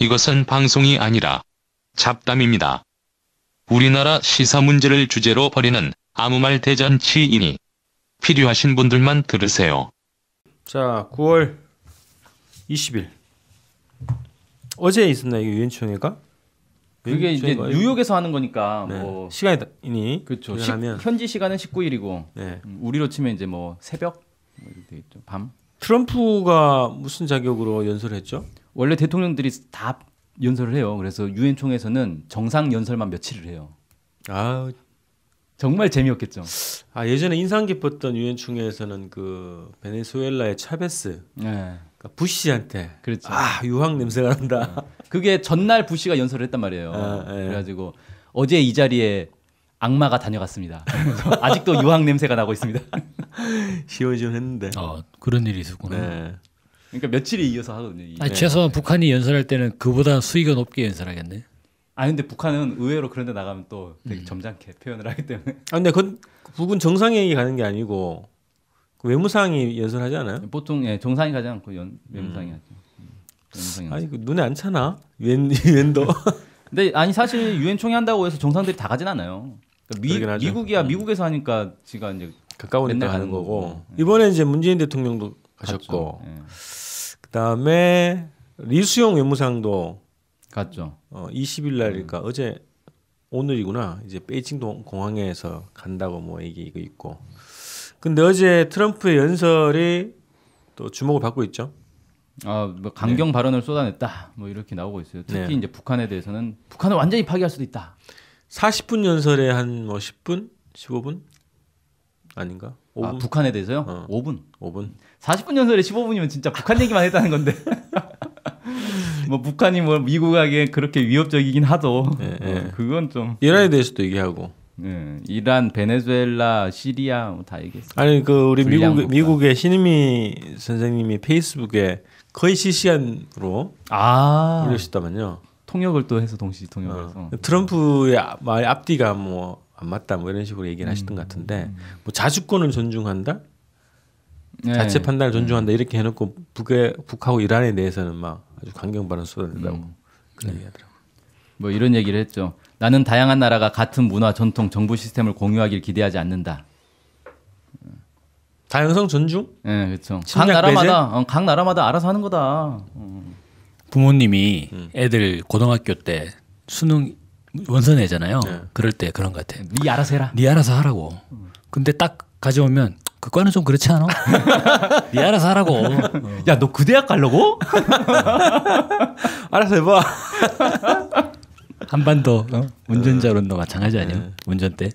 이것은 방송이 아니라 잡담입니다. 우리나라 시사 문제를 주제로 벌이는 아무 말 대잔치이니 필요하신 분들만 들으세요. 자, 9월 20일 어제 있었나 이게 유엔총회가? 그게 이제 뉴욕에서 하는 거니까 네. 뭐 시간이 그렇죠. 하면 현지 시간은 19일이고 네. 우리로 치면 이제 뭐 새벽 뭐 이렇게 되겠죠. 밤. 트럼프가 무슨 자격으로 연설을 했죠? 원래 대통령들이 다 연설을 해요. 그래서 유엔 총회에서는 정상 연설만 며칠을 해요. 아, 정말 재미없겠죠. 아 예전에 인상 깊었던 유엔 총회에서는 그 베네수엘라의 차베스, 네. 그러니까 부시한테 그렇죠. 아 유황 냄새가 난다. 그게 전날 부시가 연설을 했단 말이에요. 네. 그래가지고 어제 이 자리에 악마가 다녀갔습니다. 아직도 유황 냄새가 나고 있습니다. 시원시원했는데. 그런 일이 있었구나. 네. 그러니까 며칠에 이어서 하거든요. 아니, 최소한 북한이 연설할 때는 그보다 수위가 높게 연설하겠네. 아 근데 북한은 의외로 그런데 나가면 또 되게 점잖게 표현을 하기 때문에. 아 근데 그 북은 정상회의 가는 게 아니고 그 외무상이 연설하지 않아요? 보통 예, 정상이 가지 않고 외무상이 하죠. 외무상이 아니 그 눈에 안 차나? 유엔도. 근데 아니 사실 유엔 총회 한다고 해서 정상들이 다 가진 않아요. 그러니까 미국이야 미국에서 하니까 지가 이제 가까우니까 가는 거고. 이번에 이제 문재인 대통령도 가셨고. 예. 그다음에 리수용 외무상도 갔죠. 20일 날이니까 어제 오늘이구나. 이제 베이징 공항에서 간다고 뭐 얘기가 있고. 근데 어제 트럼프의 연설이 또 주목을 받고 있죠. 뭐 강경 발언을 쏟아냈다. 뭐 이렇게 나오고 있어요. 특히 이제 북한에 대해서는 북한을 완전히 파괴할 수도 있다. 40분 연설에 한 뭐 10분, 15분 아닌가? 5분? 아, 북한에 대해서요? 5분. 40분 연설에 15분이면 진짜 북한 얘기만 했다는 건데. 뭐 북한이 뭐 미국에게 그렇게 위협적이긴 하도 그건 좀 이란에 대해서도 얘기하고. 이란, 베네수엘라, 시리아 뭐 다 얘기했어요. 아니 그 우리 미국의 신임미 선생님이 페이스북에 거의 실시간으로 올리셨다면요. 통역을 또 해서 동시 통역해서 트럼프의 말 앞뒤가 뭐 안 맞다 뭐 이런 식으로 얘기를 하시던 것 같은데 뭐 자주권을 존중한다, 자체 판단을 존중한다 이렇게 해놓고 북하고 이란에 대해서는 막 아주 강경 발언 쏟아낸다고 그런 얘기하더라고. 뭐 이런 얘기를 했죠. 나는 다양한 나라가 같은 문화, 전통, 정부 시스템을 공유하길 기대하지 않는다. 다양성 존중? 네, 그렇죠. 각 나라마다 알아서 하는 거다. 부모님이 애들 고등학교 때 수능 원서 내잖아요. 그럴 때 그런 것 같아. 네 알아서 해라. 네 알아서 하라고. 근데 딱 가져오면 그 과는 좀 그렇지 않아? 네 알아서 하라고. 야, 너 그 대학 가려고? 알아서 해봐. 한반도 운전자론도 마찬가지 아니야? 운전대.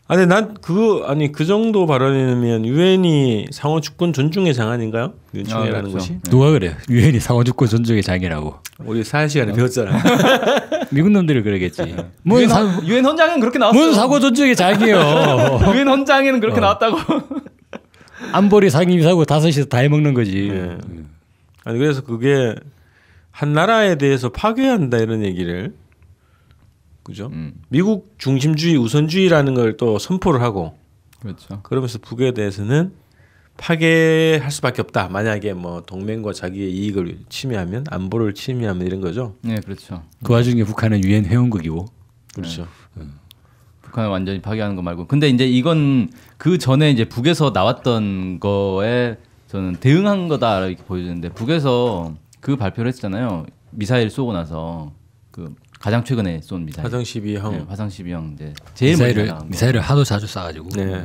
아니 난 그 정도 발언이면 유엔이 상호 주권 존중의 장 아닌가요? 유엔총회라는 것이. 누가 그래요? 유엔이 상호 주권 존중의 장이라고. 우리 4시간에 배웠잖아. 미국 놈들이 그러겠지. 유엔 헌장에는 그렇게 나왔어. 뭔 상호 존중의 장이요. 유엔 헌장에는 그렇게 나왔다고. 안보리 상임이사고 5시에서 다 해먹는 거지. 아니 그래서 그게 한 나라에 대해서 파괴한다 이런 얘기를 그죠? 미국 중심주의 우선주의라는 걸 또 선포를 하고 그렇죠. 그러면서 북에 대해서는 파괴할 수밖에 없다. 만약에 뭐 동맹과 자기의 이익을 침해하면 안보를 침해하면 이런 거죠. 네, 그렇죠. 그 와중에 북한은 유엔 회원국이고. 그렇죠. 북한을 완전히 파괴하는 거 말고. 근데 이제 이건 그 전에 이제 북에서 나왔던 거에 저는 대응한 거다 이렇게 보여지는데 북에서 그 발표를 했잖아요. 미사일 쏘고 나서 그 가장 최근에 쏜 미사일. 화성 12형. 네, 화성 12형 이제 제일 미사일을 하도 자주 쏴가지고. 네.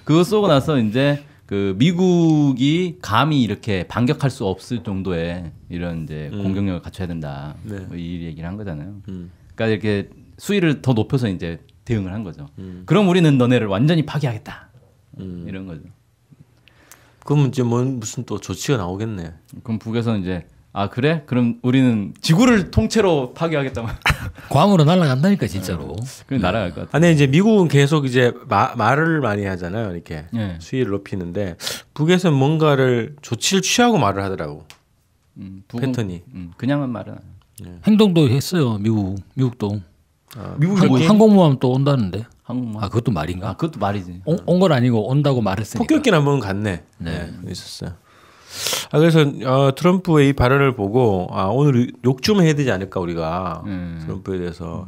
그거 쏘고 나서 이제 그 미국이 감히 이렇게 반격할 수 없을 정도의 이런 이제 공격력을 갖춰야 된다. 뭐 이 얘기를 한 거잖아요. 그러니까 이렇게 수위를 더 높여서 이제 대응을 한 거죠. 그럼 우리는 너네를 완전히 파괴하겠다. 이런 거죠. 그럼 이제 무슨 또 조치가 나오겠네. 그럼 북에서는 이제 아 그래? 그럼 우리는 지구를 통째로 파괴하겠다. 괌으로 날아간다니까 진짜로. 그럼 날아갈 것 같아. 아니 이제 미국은 계속 이제 말을 많이 하잖아요. 이렇게 수위를 높이는데 북에서는 뭔가를 조치를 취하고 말을 하더라고. 패턴이. 그냥은 말은 안 해요. 행동도 했어요. 미국도. 미국이 항공모함 또 온다는데. 항공모함. 아 그것도 말인가? 아 그것도 말이지. 온 건 아니고 온다고 말했으니까. 폭격기는 한번 갔네. 네. 있었어요. 그래서 트럼프의 이 발언을 보고 오늘 욕 좀 해야 되지 않을까 우리가 트럼프에 대해서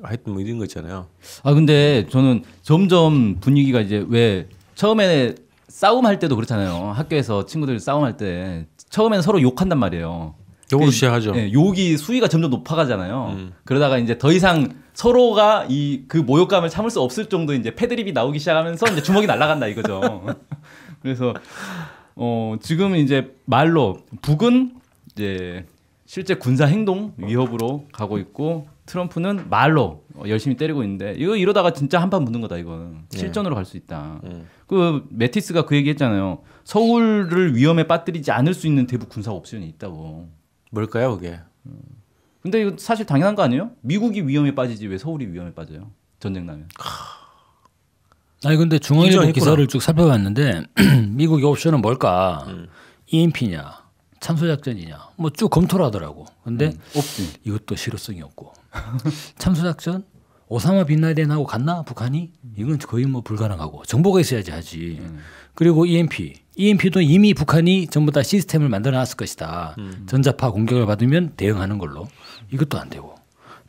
하여튼 뭐 이런 거 있잖아요. 근데 저는 점점 분위기가 이제 왜 처음에 싸움할 때도 그렇잖아요. 학교에서 친구들 싸움할 때 처음에는 서로 욕한단 말이에요. 욕으로 시작하죠. 네, 욕이 수위가 점점 높아가잖아요. 그러다가 이제 더 이상 서로가 그 모욕감을 참을 수 없을 정도 이제 패드립이 나오기 시작하면서 이제 주먹이 날아간다 이거죠. 그래서 지금 이제 말로 북은 이제 실제 군사 행동 위협으로 가고 있고 트럼프는 말로 열심히 때리고 있는데 이러다가 진짜 한판 붙는 거다 이거는 실전으로 갈 수 있다. 그 매티스가 그 얘기했잖아요. 서울을 위험에 빠뜨리지 않을 수 있는 대북 군사 옵션이 있다고. 뭘까요 그게? 근데 이거 사실 당연한 거 아니에요? 미국이 위험에 빠지지 왜 서울이 위험에 빠져요? 전쟁 나면. 아니 근데 중앙일보 기사를 쭉 살펴봤는데 미국의 옵션은 뭘까? EMP냐, 참수작전이냐, 뭐 쭉 검토를 하더라고. 근데 없지. 이것도 실효성이 없고 참수작전 오사마 빈라덴하고 갔나 북한이? 이건 거의 뭐 불가능하고 정보가 있어야지 하지. 그리고 EMP도 이미 북한이 전부 다 시스템을 만들어놨을 것이다. 전자파 공격을 받으면 대응하는 걸로. 이것도 안 되고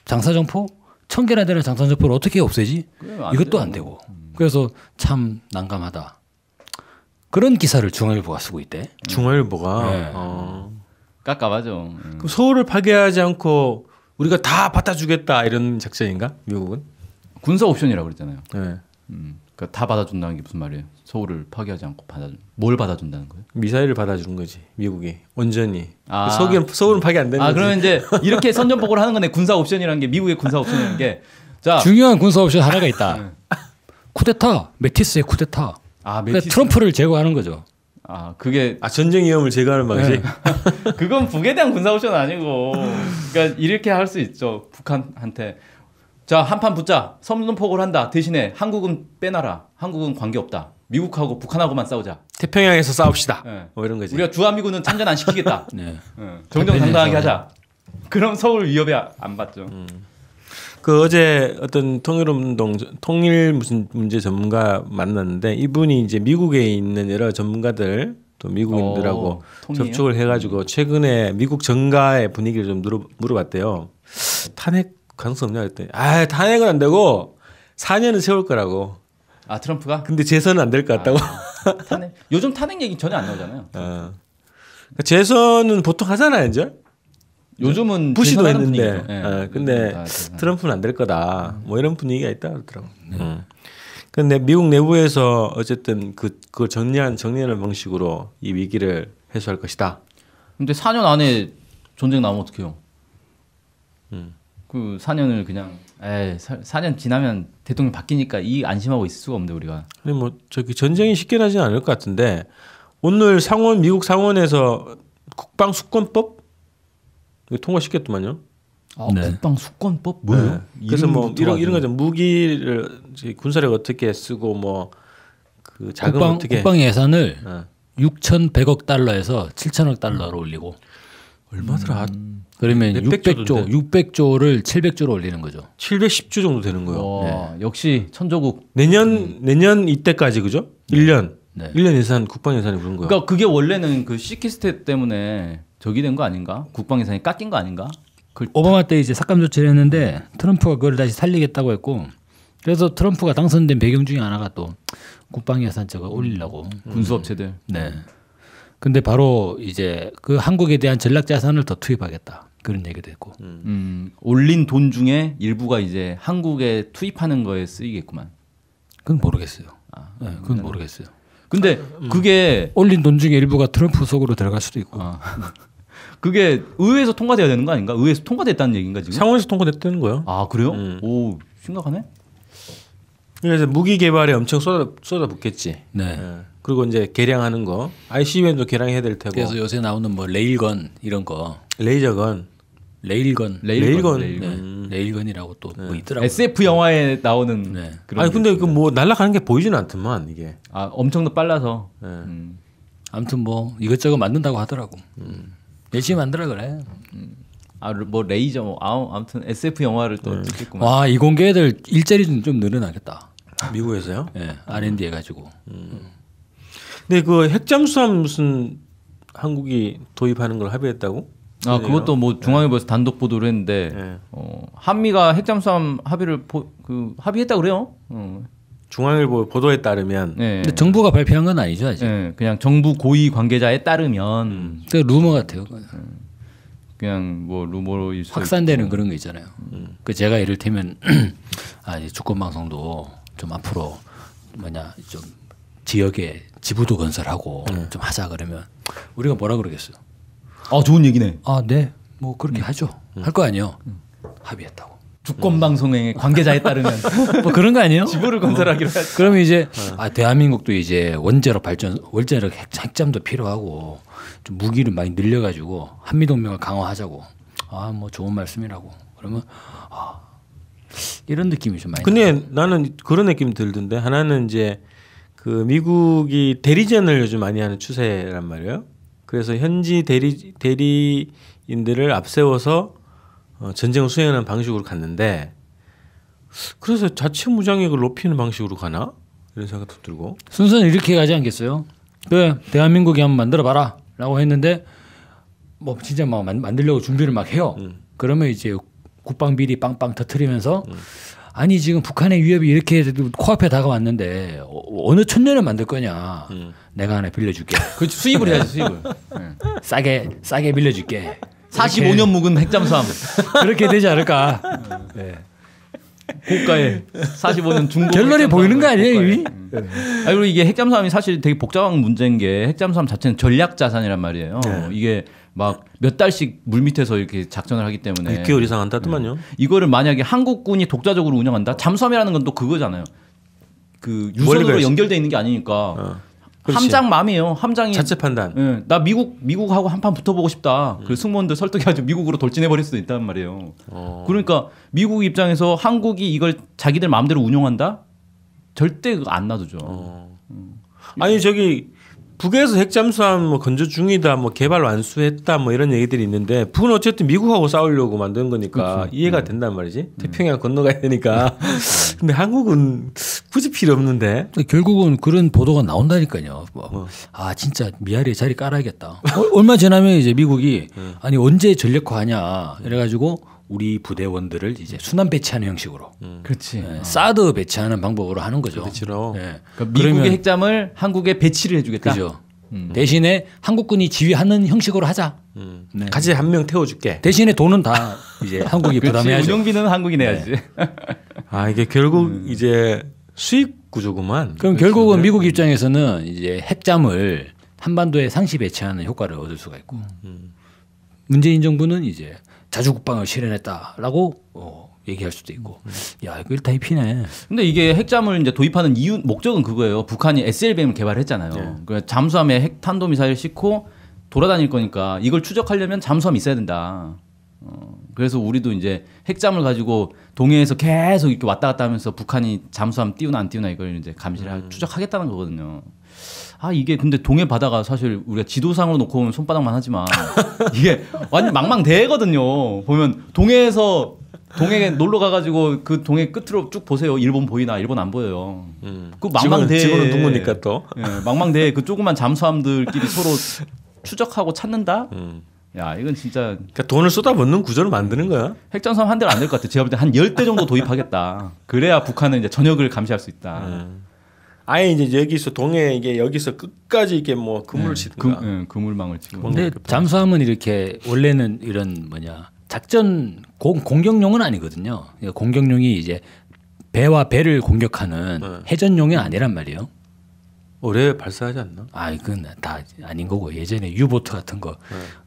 장사정포 1000개나 되는 장사정포를 어떻게 없애지? 이것도 안 되고. 그래서 참 난감하다. 그런 기사를 중앙일보가 쓰고 있대. 중앙일보가 네. 그럼 깝깝하죠. 서울을 파괴하지 않고 우리가 다 받아주겠다 이런 작전인가? 미국은? 군사 옵션이라고 그랬잖아요. 네. 그러니까 다 받아준다는 게 무슨 말이에요? 서울을 파괴하지 않고 뭘 받아준다는 거예요? 미사일을 받아주는 거지 미국이 온전히. 아. 서울은 파괴 안 되는 거지. 그러면 이제 이렇게 선전포고를 하는 거네. 군사 옵션이라는 게 미국의 군사 옵션이라는 게. 자, 중요한 군사 옵션 하나가 있다. 쿠데타, 매티스의 쿠데타. 그러니까 트럼프를 제거하는 거죠. 그게 전쟁 위험을 제거하는 방식. 그건 북에 대한 군사 옵션은 아니고. 그러니까 이렇게 할 수 있죠. 북한한테. 자, 한판 붙자. 선전포고를 한다. 대신에 한국은 빼놔라. 한국은 관계없다. 미국하고 북한하고만 싸우자. 태평양에서 싸웁시다. 네. 뭐 이런 거지. 우리가 주한미군은 참전 안 시키겠다. 네. 정정당당하게 하자. 그럼 서울 위협에 안 받죠. 어제 어떤 통일 무슨 문제 전문가 만났는데 이분이 이제 미국에 있는 여러 전문가들 또 미국인들하고 접촉을 해가지고 최근에 미국 정가의 분위기를 좀 물어봤대요. 탄핵 가능성 없냐 그랬더니 탄핵은 안 되고 4년은 세울 거라고. 트럼프가? 근데 재선은 안 될 것 같다고. 탄핵? 요즘 탄핵 얘기 전혀 안 나오잖아요. 그러니까 재선은 보통 하잖아요, 이제. 요즘은 부시도 했는데, 근데 트럼프는 안 될 거다. 뭐 이런 분위기가 있다 그러더라고. 근데 미국 내부에서 어쨌든 그 정리하는 방식으로 이 위기를 해소할 것이다. 근데 4년 안에 전쟁 나면 어떡해요? 그 4년을 그냥 4년 지나면 대통령 바뀌니까 이 안심하고 있을 수가 없는데 우리가. 근데 뭐 전쟁이 쉽게 나지는 않을 것 같은데 오늘 미국 상원에서 국방 수권법 통과시켰더만요. 네. 국방 수권법 뭐예요? 네. 그래서 뭐 이런 거죠. 무기를 군사력 어떻게 쓰고 뭐 그 자금 어떻게 국방 예산을 6,100억 달러에서 7,000억 달러로 올리고 얼마더라? 그러면 600조를 700조로 올리는 거죠. 710조 정도 되는 거예요. 네. 역시 천조국. 내년 이때까지 그죠? 1년. 네. 1년 예산 국방 예산이 그런 거예요. 그러니까 그게 원래는 그 시키스테 때문에 저기 된 거 아닌가? 국방 예산이 깎인 거 아닌가? 오바마 때 이제 삭감 조치를 했는데 트럼프가 그걸 다시 살리겠다고 했고 그래서 트럼프가 당선된 배경 중에 하나가 또 국방 예산 저거 올리려고 군수업체들. 네. 근데 바로 이제 그 한국에 대한 전략 자산을 더 투입하겠다 그런 얘기도 했고. 올린 돈 중에 일부가 이제 한국에 투입하는 거에 쓰이겠구만. 그건 모르겠어요. 네, 그건 모르겠어요. 근데 그게 올린 돈 중에 일부가 트럼프 속으로 들어갈 수도 있고. 그게 의회에서 통과돼야 되는 거 아닌가? 의회에서 통과됐다는 얘기인가 지금? 상원에서 통과됐다는 거예요. 그래요? 오, 심각하네. 그래서 무기 개발에 엄청 쏟아붓겠지. 네. 그리고 이제 개량하는 거, ICBM도 개량해야 될 테고. 그래서 요새 나오는 뭐 레일건 이런 거, 레이저건, 레일건이라고 또 뭐 있더라고요. SF 영화에 나오는. 그런. 아니 근데 그 뭐 날아가는 게 보이지는 않더만 이게. 엄청 더 빨라서. 아무튼 뭐 이것저것 만든다고 하더라고. 열심히 만들어 그래. 뭐 레이저 뭐 아무튼 SF 영화를 또 찍겠구만. 와 이공계 애들 일자리 좀 늘어나겠다. 미국에서요? 네, R&D 해가지고. 근데 그 핵잠수함 무슨 한국이 도입하는 걸 합의했다고? 아 그것도 뭐 중앙일보에서 단독 보도를 했는데 한미가 핵잠수함 합의를 합의했다 그래요. 중앙일보 보도에 따르면 근데 정부가 발표한 건 아니죠 아직. 그냥 정부 고위 관계자에 따르면 그 루머 같아요. 그냥 뭐 루머로 확산되는 그런 거 있잖아요. 그 제가 이를테면 주권 방송도 좀 앞으로 좀 지역에 지부도 건설하고 좀 하자 그러면 우리가 뭐라 그러겠어요? 좋은 얘기네. 네, 뭐 그렇게 하죠. 할 거 아니에요. 합의했다고. 주권 방송의 관계자에 따르면 뭐 그런 거 아니에요? 지부를 건설하기로 했. 그러면 이제 대한민국도 이제 원자력 핵잠도 필요하고 좀 무기를 많이 늘려가지고 한미 동맹을 강화하자고. 뭐 좋은 말씀이라고. 그러면 이런 느낌이 좀 많이. 근데 나는 그런 느낌 들던데 하나는 이제 그 미국이 대리전을 요즘 많이 하는 추세란 말이에요. 그래서 현지 대리인들을 앞세워서 전쟁을 수행하는 방식으로 갔는데 그래서 자체 무장력을 높이는 방식으로 가나? 이런 생각도 들고. 순서는 이렇게 가지 않겠어요? 그래 대한민국이 한번 만들어봐라 라고 했는데 뭐 진짜 막 만들려고 준비를 막 해요. 그러면 이제 국방비리 빵빵 터트리면서 아니 지금 북한의 위협이 이렇게 코앞에 다가왔는데 어느 천년에 만들 거냐. 내가 하나 빌려줄게. 그렇지 수입을 해야지 수입을. 싸게 빌려줄게. 45년 묵은 핵잠수함. 그렇게 되지 않을까. 네. 고가의 45년 중고. 결론이 보이는 거 아니에요 이미? 그리고 이게 핵잠수함이 사실 되게 복잡한 문제인 게 핵잠수함 자체는 전략 자산이란 말이에요. 이게 막 몇 달씩 물 밑에서 이렇게 작전을 하기 때문에 6개월 이상 한다더만요. 이거를 만약에 한국군이 독자적으로 운영한다. 잠수함이라는 건 또 그거잖아요. 그 유선으로 연결돼 있는 게 아니니까. 함장맘이에요. 함장이 자체 판단. 나 미국하고 한판 붙어보고 싶다. 그 승무원들 설득해가지고 미국으로 돌진해 버릴 수도 있단 말이에요. 그러니까 미국 입장에서 한국이 이걸 자기들 마음대로 운영한다? 절대 그거 안 놔두죠. 아니 저기 북에서 핵잠수함 뭐 건조 중이다, 뭐 개발 완수했다, 뭐 이런 얘기들이 있는데 북은 어쨌든 미국하고 싸우려고 만든 거니까 그렇죠. 이해가 된단 말이지. 태평양 건너가야 되니까. 근데 한국은 굳이 필요 없는데. 결국은 그런 보도가 나온다니까요. 진짜 미아리에 자리 깔아야겠다. 얼마 지나면 이제 미국이 아니 언제 전력화하냐 이래가지고 우리 부대원들을 이제 순환 배치하는 형식으로. 그렇지. 사드 배치하는 방법으로 하는 거죠. 배치로. 그러니까 미국의 핵잠을 한국에 배치를 해주겠다. 그죠. 대신에 한국군이 지휘하는 형식으로 하자. 네. 같이 한 명 태워줄게. 대신에 돈은 다 이제 한국이 부담해야죠. 운영비는 한국이 내야지. 이게 결국 이제 수익 구조구만. 그럼 결국은 미국 입장에서는 이제 핵잠을 한반도에 상시 배치하는 효과를 얻을 수가 있고 문재인 정부는 이제 자주국방을 실현했다라고 얘기할 수도 있고. 야, 이거 일타이피네. 근데 이게 핵잠을 이제 도입하는 목적은 그거예요. 북한이 SLBM을 개발했잖아요. 그러니까 잠수함에 핵 탄도미사일 싣고 돌아다닐 거니까 이걸 추적하려면 잠수함이 있어야 된다. 그래서 우리도 이제 핵잠을 가지고 동해에서 계속 이렇게 왔다 갔다 하면서 북한이 잠수함 띄우나 안 띄우나 이걸 이제 감시를 추적하겠다는 거거든요. 이게 근데 동해 바다가 사실 우리가 지도상으로 놓고 보면 손바닥만 하지만 이게 완전 망망대해거든요. 보면 동해에서 동해 놀러 가가지고 그 동해 끝으로 쭉 보세요. 일본 보이나? 일본 안 보여요. 그 망망대해. 지구는 둥그니까 또. 망망대해 그 조그만 잠수함들끼리 서로 추적하고 찾는다. 야 이건 진짜. 그러니까 돈을 쏟아붓는 구조를 만드는 거야. 핵잠수함 한 대는 안 될 것 같아. 제가 볼 때 한 10대 정도 도입하겠다. 그래야 북한은 이제 전역을 감시할 수 있다. 아예 이제 여기서 동해 이게 여기서 끝까지 이렇게 뭐 그물을 치든가. 그물망을 치고. 근데 잠수함은 이렇게 원래는 이런 작전 공격용은 아니거든요. 그러니까 공격용이 이제 배와 배를 공격하는 해전용이 아니란 말이에요. 오래 발사하지 않나? 이건 다 아닌 거고 예전에 유보트 같은 거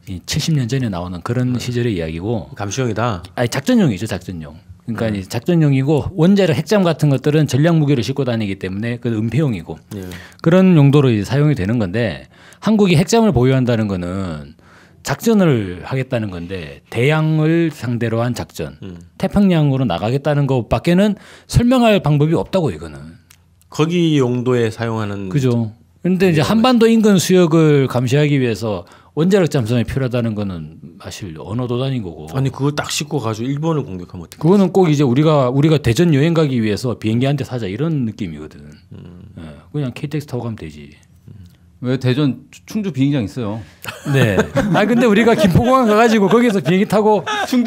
70년 전에 나오는 그런 시절의 이야기고. 감시용이다. 작전용이죠, 작전용. 그러니까 이제 작전용이고 원자력 핵잠 같은 것들은 전략 무기를 싣고 다니기 때문에 그 은폐용이고 그런 용도로 이제 사용이 되는 건데 한국이 핵잠을 보유한다는 거는 작전을 하겠다는 건데 대양을 상대로 한 작전, 태평양으로 나가겠다는 것밖에는 설명할 방법이 없다고 이거는. 거기 용도에 사용하는. 그죠. 그런데 이제 한반도 인근 수역을 감시하기 위해서 원자력 잠수함이 필요하다는 거는 사실 언어 도단인 거고. 아니 그걸 딱 싣고 가지고 일본을 공격하면 어떡해? 그거는 꼭 이제 우리가 대전 여행 가기 위해서 비행기 한 대 사자 이런 느낌이거든. 그냥 KTX 타고 가면 되지. 왜 대전 충주 비행장 있어요? 네. 아 근데 우리가 김포공항 가가지고 거기서 비행기 타고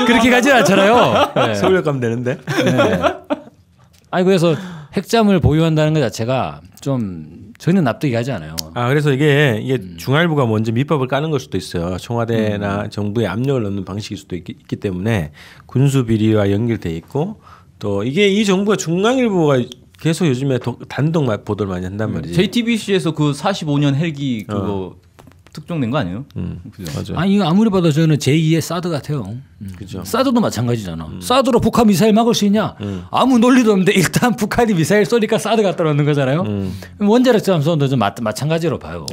그렇게 가진 않잖아요. 네. 서울역 가면 되는데. 네. 아니 그래서 핵잠을 보유한다는 것 자체가 좀 전혀 납득이 가지 않아요. 아 그래서 이게 중앙일보가 먼저 밑밥을 까는 걸 수도 있어요. 청와대나 정부에 압력을 넣는 방식일 수도 있기 때문에 군수 비리와 연결돼 있고 또 이게 이 정부가 중앙일보가 계속 요즘에 단독 보도를 많이 한단 말이지. JTBC에서 그 45년 헬기 그거 특종된 거 아니에요? 맞아. 아니 이거 아무리 봐도 저는 제2의 사드 같아요. 그죠. 사드도 마찬가지잖아. 사드로 북한 미사일 막을 수 있냐? 아무 논리도 없는데 일단 북한이 미사일 쏘니까 사드가 떨어지는 거잖아요. 원자력 잠수함도 좀 마찬가지로 봐요.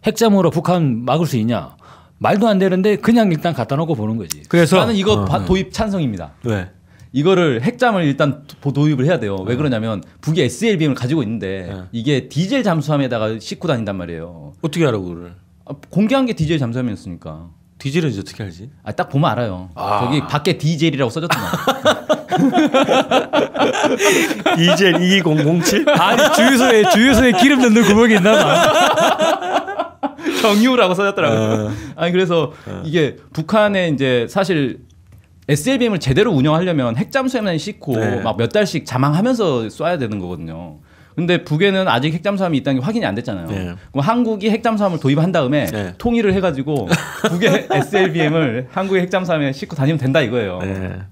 핵잠으로 북한 막을 수 있냐? 말도 안 되는데 그냥 일단 갖다 놓고 보는 거지. 그래서 나는 이거 도입 찬성입니다. 왜? 이거를 핵잠을 일단 도입을 해야 돼요. 왜 그러냐면 북이 SLBM을 가지고 있는데 이게 디젤 잠수함에다가 싣고 다닌단 말이에요. 어떻게 알아 그거를? 공개한 게 디젤 잠수함이었으니까. 디젤은 이제 어떻게 알지? 딱 보면 알아요. 저기 밖에 디젤이라고 써졌잖아. 디젤 2007? 아니 주유소에 기름 넣는 구멍이 있나 봐. 정유라고 써졌더라고요. 아니 그래서 이게 북한에 이제 사실 SLBM을 제대로 운영하려면 핵잠수함만 싣고 막 몇 달씩 자망하면서 쏴야 되는 거거든요. 근데 북에는 아직 핵잠수함이 있다는 게 확인이 안 됐잖아요. 그럼 한국이 핵잠수함을 도입한 다음에 통일을 해가지고 북의 SLBM을 한국의 핵잠수함에 싣고 다니면 된다 이거예요.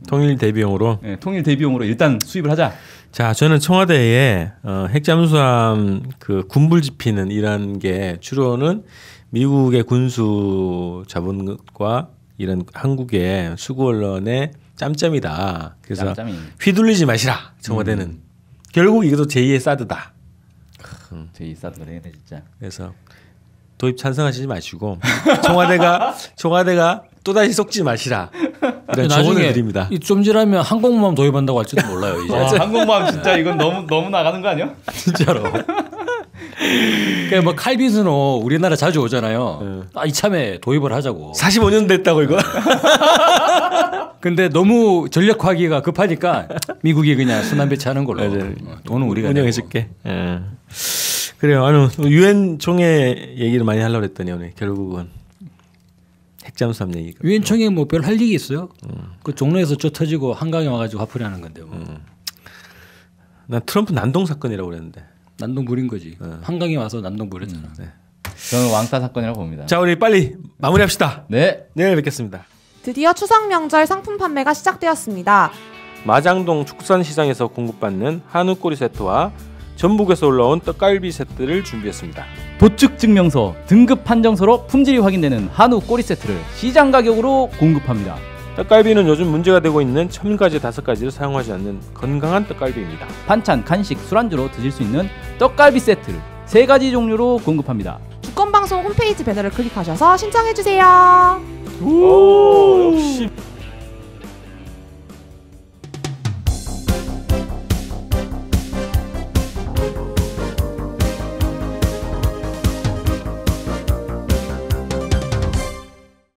통일 대비용으로. 통일 대비용으로 일단 수입을 하자. 자, 저는 청와대에 핵잠수함 그 군불 지피는 이란 게 주로는 미국의 군수 자본과 이런 한국의 수구 언론의 짬짬이다. 그래서 휘둘리지 마시라. 청와대는 결국 이것도 제2의 사드다. 제2 사드가 되겠네 진짜. 그래서 도입 찬성하시지 마시고 청와대가 또 다시 속지 마시라. 이런 조언을 드립니다. 좀 지나면 항공모함 도입한다고 할지도 몰라요. 이제. 항공모함 진짜 이건 너무 나가는 거 아니야? 진짜로. 그러니까 뭐 칼빈스노 우리나라 자주 오잖아요. 이참에 도입을 하자고. 45년 됐다고 이거. 근데 너무 전력화기가 급하니까 미국이 그냥 순환 배치하는 걸로. 돈은 우리가 운영해줄게. 그래요. 아니 유엔 총회 얘기를 많이 하려고 했더니 오늘 결국은 핵잠수함 얘기가. 유엔 총회 뭐 별 할 얘기 있어요? 그 종로에서 쪄 터지고 한강에 와가지고 화풀이하는 건데. 뭐. 난 트럼프 난동 사건이라고 그랬는데. 난동 부린 거지. 한강에 와서 난동 부렸잖아. 저는 왕따 사건이라고 봅니다. 자, 우리 빨리 마무리합시다. 네. 내일 뵙겠습니다. 드디어 추석 명절 상품 판매가 시작되었습니다. 마장동 축산시장에서 공급받는 한우 꼬리 세트와 전북에서 올라온 떡갈비 세트를 준비했습니다. 도축 증명서, 등급 판정서로 품질이 확인되는 한우 꼬리 세트를 시장 가격으로 공급합니다. 떡갈비는 요즘 문제가 되고 있는 첨가제 5가지를 사용하지 않는 건강한 떡갈비입니다. 반찬, 간식, 술안주로 드실 수 있는 떡갈비 세트를 3가지 종류로 공급합니다. 주권방송 홈페이지 배너를 클릭하셔서 신청해주세요.